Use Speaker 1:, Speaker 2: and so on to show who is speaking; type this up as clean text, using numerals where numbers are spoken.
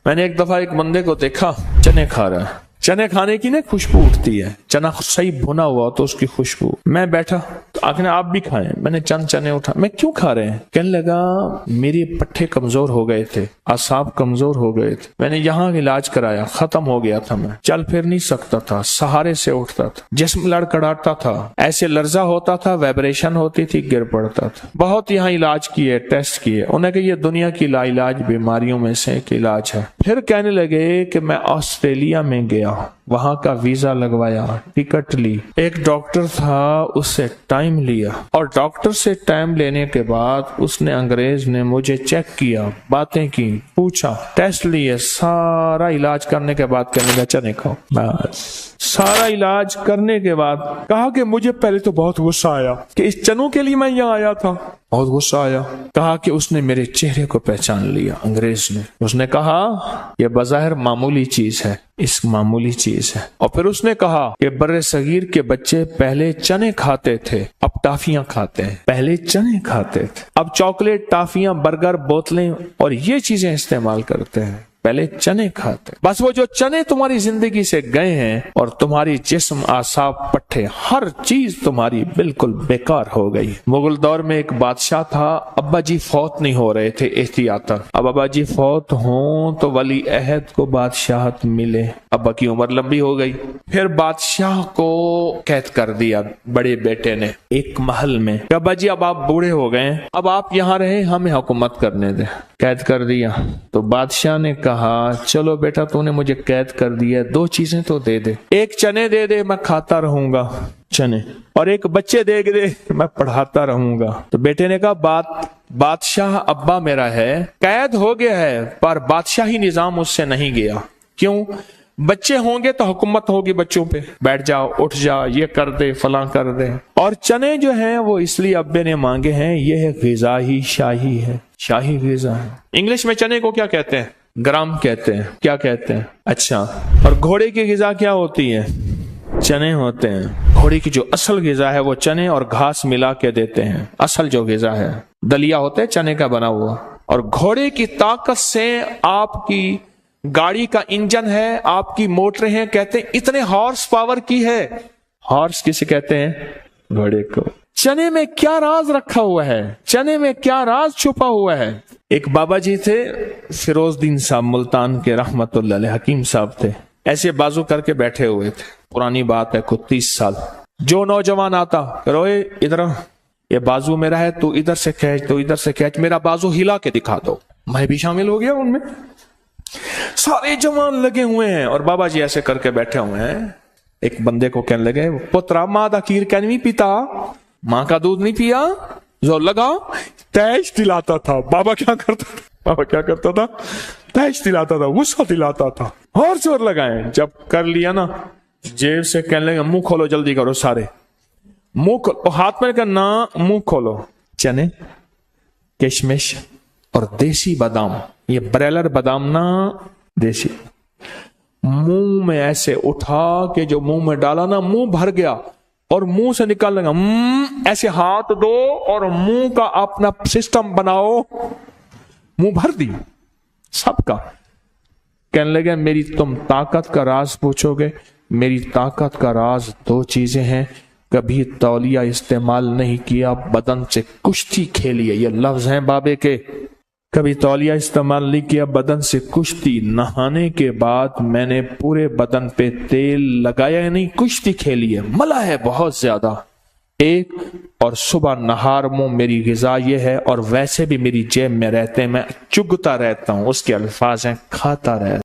Speaker 1: میں نے ایک دفعہ ایک بندے کو دیکھا چنے کھا رہا ہے. چنے کھانے کی نا خوشبو اٹھتی ہے، چنا صحیح بھنا ہوا تو اس کی خوشبو. میں بیٹھا تو آخر آپ بھی کھائیں. میں نے چند چنے اٹھا. میں کیوں کھا رہے ہیں؟ کہنے لگا میری پٹھے کمزور ہو گئے تھے، اعصاب کمزور ہو گئے تھے، میں نے یہاں علاج کرایا، ختم ہو گیا تھا، میں چل پھر نہیں سکتا تھا، سہارے سے اٹھتا تھا، جسم لڑکڑاتا تھا، ایسے لرزہ ہوتا تھا، وائبریشن ہوتی تھی، گر پڑتا تھا. بہت یہاں علاج کیے، ٹیسٹ کیے، انہیں کہ یہ دنیا کی لا علاج بیماریوں میں سے ایک علاج ہے. پھر کہنے لگے کہ میں آسٹریلیا میں گیا، وہاں کا ویزا لگوایا، ٹکٹ لی، ایک ڈاکٹر تھا اس سے ٹائم لیا، اور ڈاکٹر سے ٹائم لینے کے بعد اس نے انگریز نے مجھے چیک کیا، باتیں کی، پوچھا، ٹیسٹ لیے، سارا علاج کرنے کے بعد کہنے لگا چنے کھاؤ. بس سارا علاج کرنے کے بعد کہا کہ مجھے پہلے تو بہت غصہ آیا کہ اس چنوں کے لیے میں یہاں آیا تھا، بہت غصہ آیا. کہا کہ اس نے میرے چہرے کو پہچان لیا، انگریز نے. اس نے کہا یہ بظاہر معمولی چیز ہے، اس معمولی چیز ہے. اور پھر اس نے کہا کہ بر صغیر کے بچے پہلے چنے کھاتے تھے، اب ٹافیاں کھاتے ہیں، پہلے چنے کھاتے تھے، اب چاکلیٹ، ٹافیاں، برگر، بوتلیں اور یہ چیزیں استعمال کرتے ہیں، پہلے چنے کھاتے. بس وہ جو چنے تمہاری زندگی سے گئے ہیں اور تمہاری جسم، اعصاب، پٹھے، ہر چیز تمہاری بالکل بیکار ہو گئی. مغل دور میں ایک بادشاہ تھا، ابا جی فوت نہیں ہو رہے تھے احتیاطاً. اب ابا جی فوت ہوں تو ولی عہد کو بادشاہت ملے. ابا کی عمر لمبی ہو گئی. پھر بادشاہ کو قید کر دیا بڑے بیٹے نے ایک محل میں کہ ابا جی اب آپ بوڑھے ہو گئے، اب آپ یہاں رہیں، ہمیں حکومت کرنے دیں. قید کر دیا. تو بادشاہ نے کہا چلو بیٹا تو نے مجھے قید کر دیا، دو چیزیں تو دے دے، ایک چنے دے دے میں کھاتا رہوں گا چنے، اور ایک بچے دے دے میں پڑھاتا رہوں گا. تو بیٹے نے کہا بادشاہ ابا میرا ہے، قید ہو گیا ہے پر بادشاہی نظام اس سے نہیں گیا. کیوں؟ بچے ہوں گے تو حکومت ہوگی بچوں پہ، بیٹھ جاؤ، اٹھ جا، یہ کر دے، فلاں کر دے. اور چنے جو ہیں وہ اس لیے ابے نے مانگے ہیں، یہ ہے غذا ہی شاہی ہے، شاہی غذا ہے. انگلش میں چنے کو کیا کہتے ہیں؟ گرام کہتے ہیں. کیا کہتے ہیں؟ اچھا. اور گھوڑے کی غذا کیا ہوتی ہے؟ چنے ہوتے ہیں. گھوڑے کی جو اصل غذا ہے وہ چنے اور گھاس ملا کے دیتے ہیں. اصل جو غذا ہے دلیا ہوتا ہے چنے کا بنا ہوا. اور گھوڑے کی طاقت سے آپ کی گاڑی کا انجن ہے، آپ کی موٹریں ہیں، کہتے ہیں اتنے ہارس پاور کی ہے. ہارس کسے کہتے ہیں؟ گھوڑے کو. چنے میں کیا راز رکھا ہوا ہے؟ چنے میں کیا راز چھپا ہوا ہے؟ ایک بابا جی تھے، فیروز الدین صاحب ملتان کے، رحمت اللہ علیہ، حکیم صاحب تھے. ایسے بازو کر کے بیٹھے ہوئے تھے، پرانی بات ہے، کچھ 30 سال. جو نوجوان آتا روئے ادھر، یہ بازو میرا ہے، تو ادھر سے کھینچ، تو ادھر سے کھینچ، میرا بازو ہلا کے دکھا دو. میں بھی شامل ہو گیا ان میں. سارے جوان لگے ہوئے ہیں اور بابا جی ایسے کر کے بیٹھے ہوئے ہیں. ایک بندے کو کہنے لگے پترا ماں دا کھیر کیا نہیں پیتا، ماں کا دودھ نہیں پیا؟ زور لگا، تیش دلاتا تھا. بابا کیا کرتا تھا؟ تیش دلاتا تھا، غصہ دلاتا تھا، اور زور لگائیں. جب کر لیا نا، جیب سے کہنے لگے منہ کھولو، جلدی کرو سارے، منہ کھولو. ہاتھ میں کرنا، منہ کھولو. چنے، کشمش اور دیسی بادام، یہ بریلر بادام نا، دیسی، منہ میں ایسے اٹھا کہ جو منہ میں ڈالا نا، منہ بھر گیا اور منہ سے نکال لگا. ایسے ہاتھ دو اور منہ کا اپنا سسٹم بناؤ، منہ بھر دی سب کا. کہنے لگے میری تم طاقت کا راز پوچھو گے؟ میری طاقت کا راز دو چیزیں ہیں. کبھی تولیہ استعمال نہیں کیا، بدن سے کشتی کھیلی ہے، یہ لفظ ہیں بابے کے. کبھی تولیہ استعمال نہیں کیا، بدن سے کشتی. نہانے کے بعد میں نے پورے بدن پہ تیل لگایا نہیں، کشتی کھیلی ہے، ملا ہے بہت زیادہ. ایک اور صبح نہار منہ میری غذا یہ ہے، اور ویسے بھی میری جیب میں رہتے ہیں، میں چگتا رہتا ہوں. اس کے الفاظ ہیں کھاتا رہتا